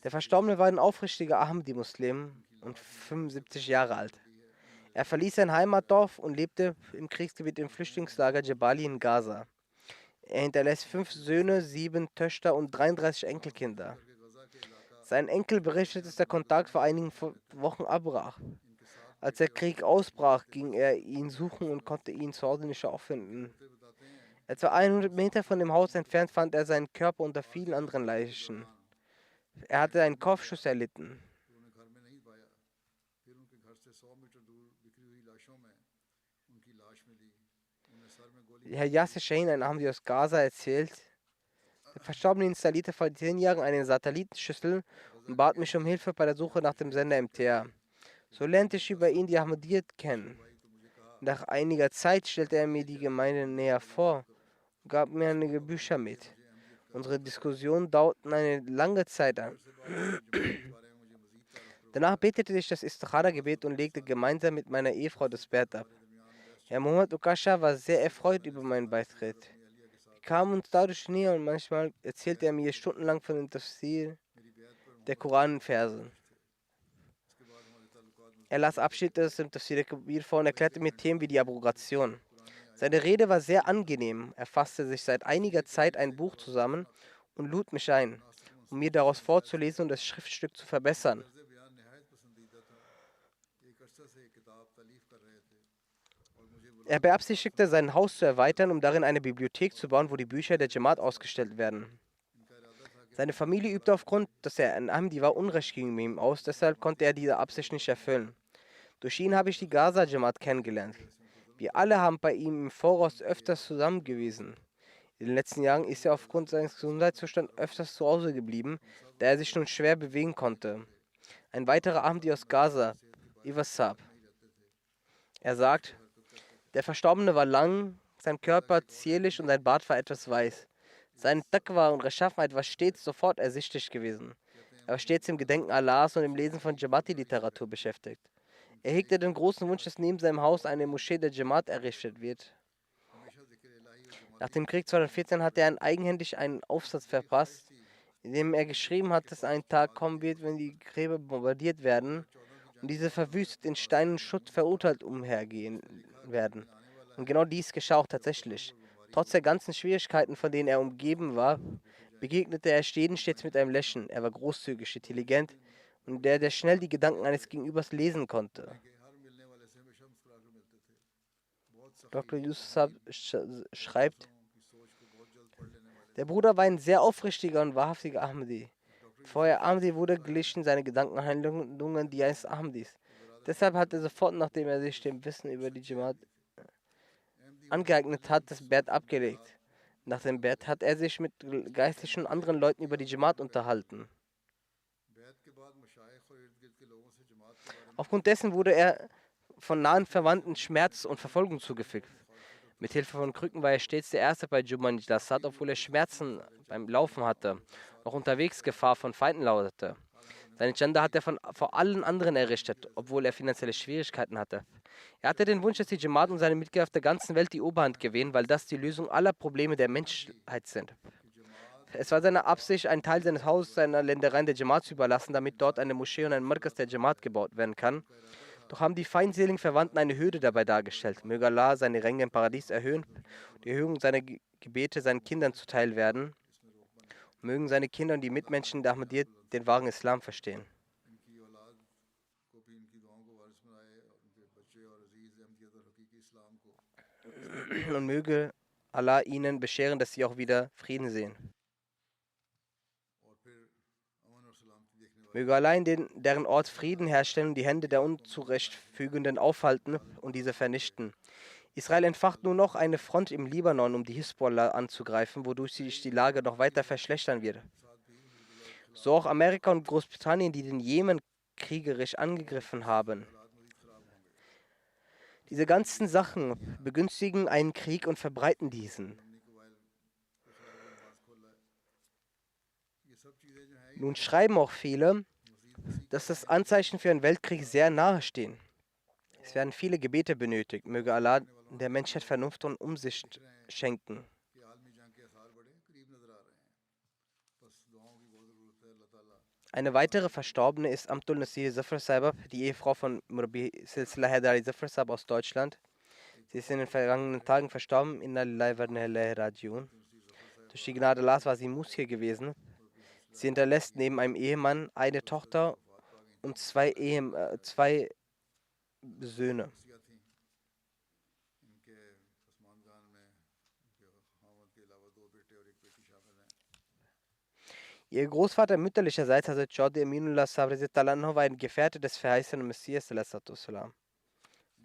Der Verstorbene war ein aufrichtiger Ahmadi-Muslim und 75 Jahre alt. Er verließ sein Heimatdorf und lebte im Kriegsgebiet im Flüchtlingslager Jebali in Gaza. Er hinterlässt 5 Söhne, 7 Töchter und 33 Enkelkinder. Sein Enkel berichtet, dass der Kontakt vor einigen Wochen abbrach. Als der Krieg ausbrach, ging er ihn suchen und konnte ihn zu Hause nicht auffinden. Etwa 100 Meter von dem Haus entfernt fand er seinen Körper unter vielen anderen Leichen. Er hatte einen Kopfschuss erlitten. Herr Yasser Shahin, ein Ahmadi aus Gaza, erzählt: Der Verstorbene installierte vor 10 Jahren eine Satellitenschüssel und bat mich um Hilfe bei der Suche nach dem Sender MTA. So lernte ich über ihn die Ahmadiyyat kennen. Nach einiger Zeit stellte er mir die Gemeinde näher vor und gab mir einige Bücher mit. Unsere Diskussionen dauerten eine lange Zeit an. Danach betete ich das Istikhara-Gebet und legte gemeinsam mit meiner Ehefrau das Bett ab. Herr Muhammad Ukasha war sehr erfreut über meinen Beitritt. Wir kamen uns dadurch näher und manchmal erzählte er mir stundenlang von dem Tafsir der Koranverse. Er las Abschnitte aus dem Tafsir der Kabir vor und erklärte mir Themen wie die Abrogation. Seine Rede war sehr angenehm. Er fasste sich seit einiger Zeit ein Buch zusammen und lud mich ein, um mir daraus vorzulesen und das Schriftstück zu verbessern. Er beabsichtigte, sein Haus zu erweitern, um darin eine Bibliothek zu bauen, wo die Bücher der Jamaat ausgestellt werden. Seine Familie übte aufgrund, dass er ein Ahmadi war, Unrecht gegen ihn aus, deshalb konnte er diese Absicht nicht erfüllen. Durch ihn habe ich die Gaza-Jamaat kennengelernt. Wir alle haben bei ihm im Voraus öfters zusammen gewesen. In den letzten Jahren ist er aufgrund seines Gesundheitszustands öfters zu Hause geblieben, da er sich nun schwer bewegen konnte. Ein weiterer Ahmadi aus Gaza, Iwasab. Er sagt: Der Verstorbene war lang, sein Körper zierlich und sein Bart war etwas weiß. Sein Taqwa und Rechtschaffenheit war stets sofort ersichtlich gewesen. Er war stets im Gedenken Allahs und im Lesen von Jamaati-Literatur beschäftigt. Er hegte den großen Wunsch, dass neben seinem Haus eine Moschee der Jamaat errichtet wird. Nach dem Krieg 2014 hat er eigenhändig einen Aufsatz verfasst, in dem er geschrieben hat, dass ein Tag kommen wird, wenn die Gräber bombardiert werden und diese verwüstet in Stein und Schutt verurteilt umhergehen werden. Und genau dies geschah auch tatsächlich. Trotz der ganzen Schwierigkeiten, von denen er umgeben war, begegnete er jeden stets mit einem Lächeln. Er war großzügig, intelligent und der schnell die Gedanken eines Gegenübers lesen konnte. Dr. Yusuf schreibt, der Bruder war ein sehr aufrichtiger und wahrhaftiger Ahmadi. Bevor er Ahmadi wurde, glichen seine Gedankenhandlungen die eines Ahmadis. Deshalb hat er sofort, nachdem er sich dem Wissen über die Jamaat angeeignet hat, das Bett abgelegt. Nach dem Bett hat er sich mit geistlichen und anderen Leuten über die Jamaat unterhalten. Aufgrund dessen wurde er von nahen Verwandten Schmerz und Verfolgung zugefügt. Mit Hilfe von Krücken war er stets der Erste bei Juman Lasat, obwohl er Schmerzen beim Laufen hatte, auch unterwegs Gefahr von Feinden lautete. Seine Chanda hat er vor allen anderen errichtet, obwohl er finanzielle Schwierigkeiten hatte. Er hatte den Wunsch, dass die Jamaat und seine Mitglieder auf der ganzen Welt die Oberhand gewinnen, weil das die Lösung aller Probleme der Menschheit sind. Es war seine Absicht, einen Teil seines Hauses, seiner Ländereien der Jamaat zu überlassen, damit dort eine Moschee und ein Markas der Jamaat gebaut werden kann. Doch haben die feindseligen Verwandten eine Hürde dabei dargestellt. Möge Allah seine Ränge im Paradies erhöhen und die Erhöhung seiner Gebete seinen Kindern zuteil werden. Mögen seine Kinder und die Mitmenschen der Ahmadiyyat den wahren Islam verstehen. Und möge Allah ihnen bescheren, dass sie auch wieder Frieden sehen. Möge Allah in deren Ort Frieden herstellen und die Hände der Unzurechtfügenden aufhalten und diese vernichten. Israel entfacht nur noch eine Front im Libanon, um die Hisbollah anzugreifen, wodurch sich die Lage noch weiter verschlechtern wird. So auch Amerika und Großbritannien, die den Jemen kriegerisch angegriffen haben. Diese ganzen Sachen begünstigen einen Krieg und verbreiten diesen. Nun schreiben auch viele, dass das Anzeichen für einen Weltkrieg sehr nahe stehen. Es werden viele Gebete benötigt. Möge Allah der Menschheit Vernunft und Umsicht schenken. Eine weitere Verstorbene ist Amtul Nasir Zafar Sahib, die Ehefrau von Murabi Silsila Haidari Zafar Sahib aus Deutschland. Sie ist in den vergangenen Tagen verstorben. Inna lillahi wa inna ilaihi rajiun. Durch die Gnade Allahs war sie Muskir gewesen. Sie hinterlässt neben einem Ehemann eine Tochter und zwei Söhne. Ihr Großvater mütterlicherseits, also Chaudhry Aminullah Sabri war ein Gefährte des verheißenen Messias.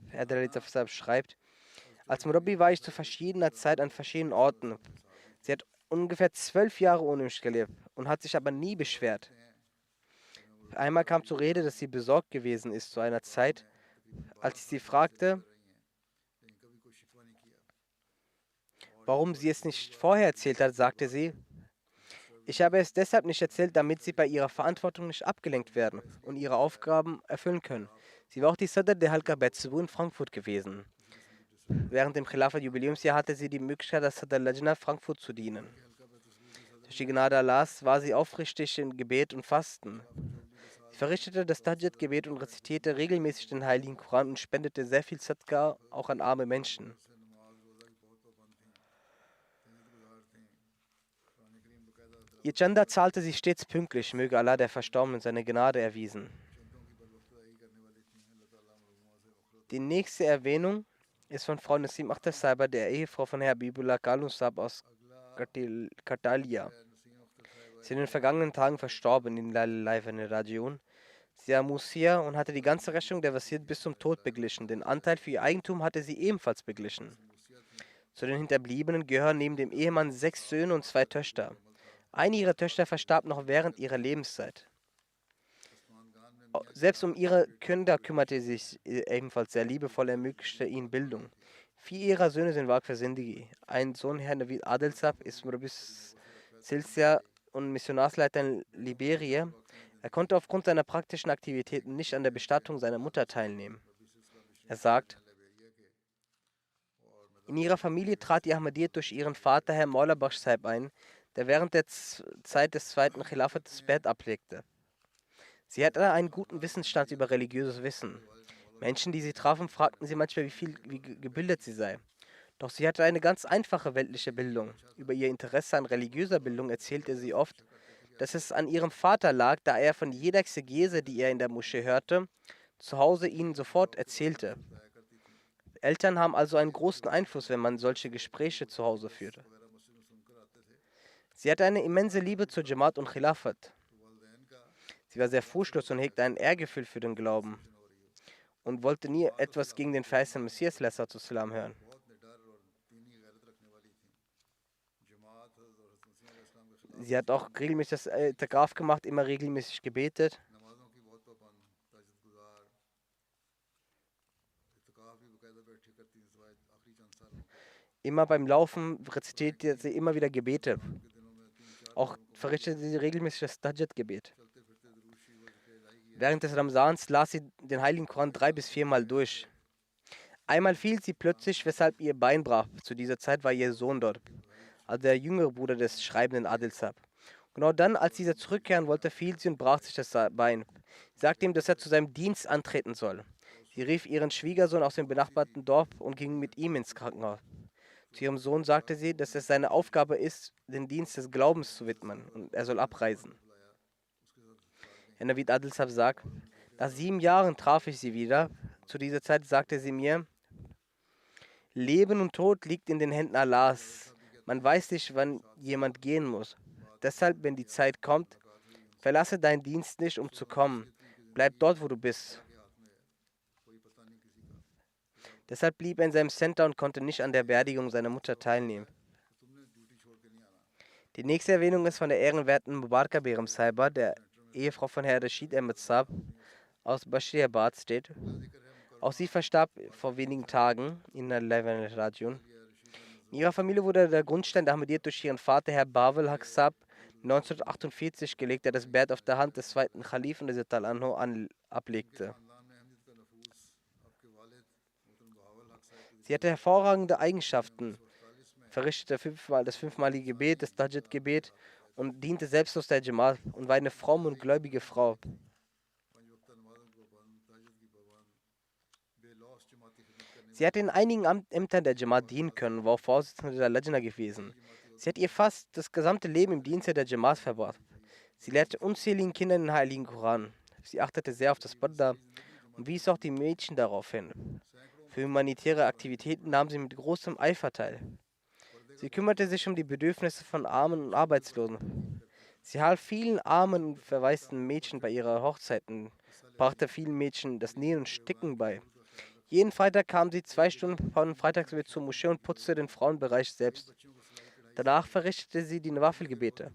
Herr schreibt, als Murabi war ich zu verschiedener Zeit an verschiedenen Orten. Sie hat ungefähr 12 Jahre ohne mich gelebt und hat sich aber nie beschwert. Einmal kam zur Rede, dass sie besorgt gewesen ist zu einer Zeit, als ich sie fragte, warum sie es nicht vorher erzählt hat, sagte sie, ich habe es deshalb nicht erzählt, damit sie bei ihrer Verantwortung nicht abgelenkt werden und ihre Aufgaben erfüllen können. Sie war auch die Sadr der Halqa Betsubu in Frankfurt gewesen. Während dem Khilafat-Jubiläumsjahr hatte sie die Möglichkeit, als Sadr Lajna Frankfurt zu dienen. Durch die Gnade Allahs war sie aufrichtig in Gebet und Fasten. Sie verrichtete das Tahajjud-Gebet und rezitierte regelmäßig den Heiligen Koran und spendete sehr viel Sadqa auch an arme Menschen. Ihr Chanda zahlte sie stets pünktlich, möge Allah der Verstorbenen seine Gnade erwiesen. Die nächste Erwähnung ist von Frau Nasim Akhtar Sahib, der Ehefrau von Herr Habibullah Kalun Sahib aus Katalia. Sie ist in den vergangenen Tagen verstorben in der Region. Sie war Musia und hatte die ganze Rechnung der Wasiat bis zum Tod beglichen. Den Anteil für ihr Eigentum hatte sie ebenfalls beglichen. Zu den Hinterbliebenen gehören neben dem Ehemann 6 Söhne und 2 Töchter. Eine ihrer Töchter verstarb noch während ihrer Lebenszeit. Selbst um ihre Kinder kümmerte sie sich ebenfalls sehr liebevoll, ermöglichte ihnen Bildung. 4 ihrer Söhne sind Waqf Zindagi. Ein Sohn, Herr Navid Adel Sahib, ist Murabis Silsia und Missionarsleiter in Liberia. Er konnte aufgrund seiner praktischen Aktivitäten nicht an der Bestattung seiner Mutter teilnehmen. Er sagt, in ihrer Familie trat die Ahmadiyyat durch ihren Vater, Herr Maula Bakhsh Sahib, ein, der während der Zeit des zweiten Khilafat das Bett ablegte. Sie hatte einen guten Wissensstand über religiöses Wissen. Menschen, die sie trafen, fragten sie manchmal, wie gebildet sie sei. Doch sie hatte eine ganz einfache weltliche Bildung. Über ihr Interesse an religiöser Bildung erzählte sie oft, dass es an ihrem Vater lag, da er von jeder Exegese, die er in der Moschee hörte, zu Hause ihnen sofort erzählte. Eltern haben also einen großen Einfluss, wenn man solche Gespräche zu Hause führte. Sie hatte eine immense Liebe zur Jamaat und Khilafat. Sie war sehr furchtlos und hegte ein Ehrgefühl für den Glauben und wollte nie etwas gegen den verheißenen Messias zu Islam hören. Sie hat auch regelmäßig das Itikaf gemacht, immer regelmäßig gebetet. Immer beim Laufen rezitierte sie immer wieder Gebete. Auch verrichtete sie regelmäßig das Tahajjud-Gebet. Während des Ramsans las sie den Heiligen Koran 3 bis 4 Mal durch. Einmal fiel sie plötzlich, weshalb ihr Bein brach. Zu dieser Zeit war ihr Sohn dort, also der jüngere Bruder des schreibenden Adilsab. Genau dann, als dieser zurückkehren wollte, fiel sie und brach sich das Bein. Sie sagte ihm, dass er zu seinem Dienst antreten soll. Sie rief ihren Schwiegersohn aus dem benachbarten Dorf und ging mit ihm ins Krankenhaus. Zu ihrem Sohn sagte sie, dass es seine Aufgabe ist, den Dienst des Glaubens zu widmen und er soll abreisen. Herr Navid Adilsab sagt, nach 7 Jahren traf ich sie wieder. Zu dieser Zeit sagte sie mir, Leben und Tod liegt in den Händen Allahs. Man weiß nicht, wann jemand gehen muss. Deshalb, wenn die Zeit kommt, verlasse deinen Dienst nicht, um zu kommen. Bleib dort, wo du bist. Deshalb blieb er in seinem Center und konnte nicht an der Beerdigung seiner Mutter teilnehmen. Die nächste Erwähnung ist von der ehrenwerten Mubaraka Begum Saiba, der Ehefrau von Herr Rashid Ahmed Saab aus Bashirabad steht. Auch sie verstarb vor wenigen Tagen in der Rajiun. In ihrer Familie wurde der Grundstein der Ahmadiyyat durch ihren Vater, Herr Bawal Haq Saab, 1948 gelegt, der das Bett auf der Hand des zweiten Khalifen des Anho ablegte. Sie hatte hervorragende Eigenschaften, verrichtete das fünfmalige Gebet, das Tahajjud-Gebet und diente selbstlos der Jamaat und war eine fromme und gläubige Frau. Sie hat in einigen Ämtern der Jamaat dienen können und war auch Vorsitzende der Lajna gewesen. Sie hat ihr fast das gesamte Leben im Dienste der Jamaat verbracht. Sie lehrte unzähligen Kindern den Heiligen Koran. Sie achtete sehr auf das Badda und wies auch die Mädchen darauf hin. Für humanitäre Aktivitäten nahm sie mit großem Eifer teil. Sie kümmerte sich um die Bedürfnisse von Armen und Arbeitslosen. Sie half vielen armen und verwaisten Mädchen bei ihren Hochzeiten, brachte vielen Mädchen das Nähen und Sticken bei. Jeden Freitag kam sie 2 Stunden vor dem Freitagsgebet zur Moschee und putzte den Frauenbereich selbst. Danach verrichtete sie die Nawafil-Gebete.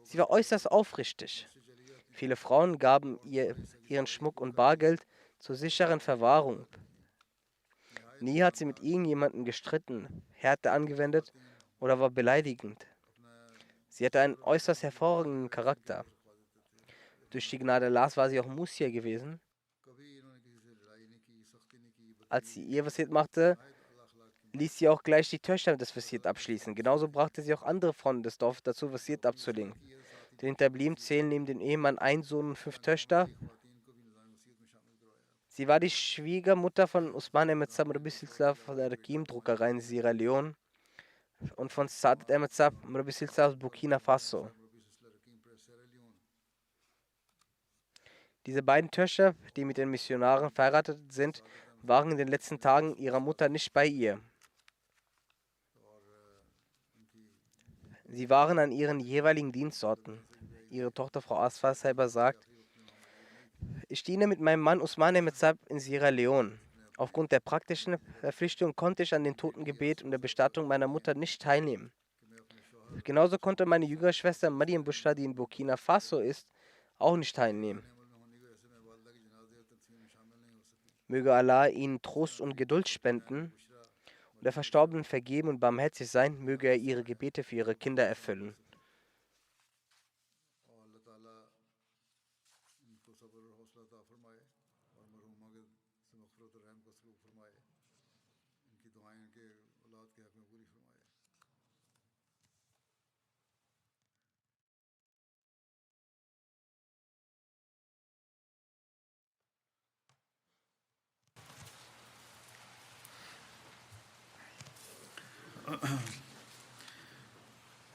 Sie war äußerst aufrichtig. Viele Frauen gaben ihr ihren Schmuck und Bargeld zur sicheren Verwahrung. Nie hat sie mit irgendjemandem gestritten, Härte angewendet oder war beleidigend. Sie hatte einen äußerst hervorragenden Charakter. Durch die Gnade Allahs war sie auch Musia gewesen. Als sie ihr Wasiat machte, ließ sie auch gleich die Töchter des Wasiat abschließen. Genauso brachte sie auch andere Frauen des Dorfes dazu, Wasiat abzulegen. Den Hinterblieben zählen neben dem Ehemann ein Sohn und 5 Töchter. Sie war die Schwiegermutter von Usman Ahmed Saab von der Rekim-Druckerei in Sierra Leone und von Saadet Ahmed Saab aus Burkina Faso. Diese beiden Töchter, die mit den Missionaren verheiratet sind, waren in den letzten Tagen ihrer Mutter nicht bei ihr. Sie waren an ihren jeweiligen Dienstorten. Ihre Tochter Frau Asfa selber sagt, ich diene mit meinem Mann Usman Ahmed Saab in Sierra Leone. Aufgrund der praktischen Verpflichtung konnte ich an dem Totengebet und der Bestattung meiner Mutter nicht teilnehmen. Genauso konnte meine jüngere Schwester Mariam Bushra, die in Burkina Faso ist, auch nicht teilnehmen. Möge Allah ihnen Trost und Geduld spenden und der Verstorbenen vergeben und barmherzig sein, möge er ihre Gebete für ihre Kinder erfüllen.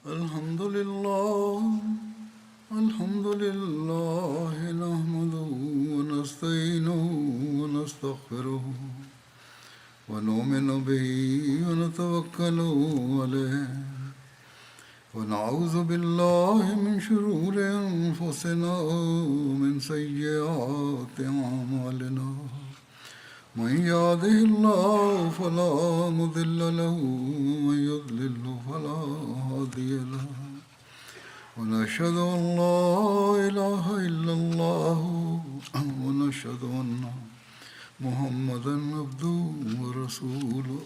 الحمد لله الحمد لله نحمده ونستعينه ونستغفره ونؤمن به ونتوكل عليه ونعوذ بالله من شرور أنفسنا ومن سيئات أعمالنا من يهده الله فلا مضل له ومن يضلل فلا هادي له ونشهد أن لا إله إلا الله ونشهد أن محمدا عبده ورسوله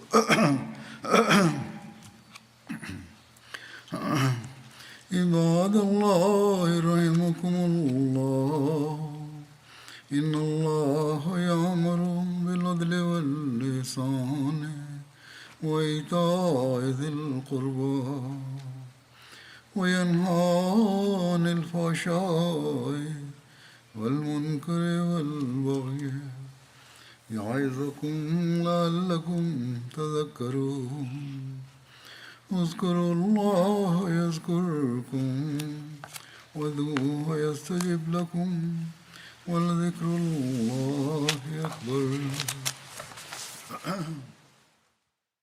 عباد الله رحمكم الله إن الله يأمر بالعدل والإحسان وإيتاء ذي القربى وينهى عن الفحشاء والمنكر والبغي يعظكم لعلكم تذكرون اذكروا الله يذكركم وادعوه يستجب لكم ولذكر الله أكبر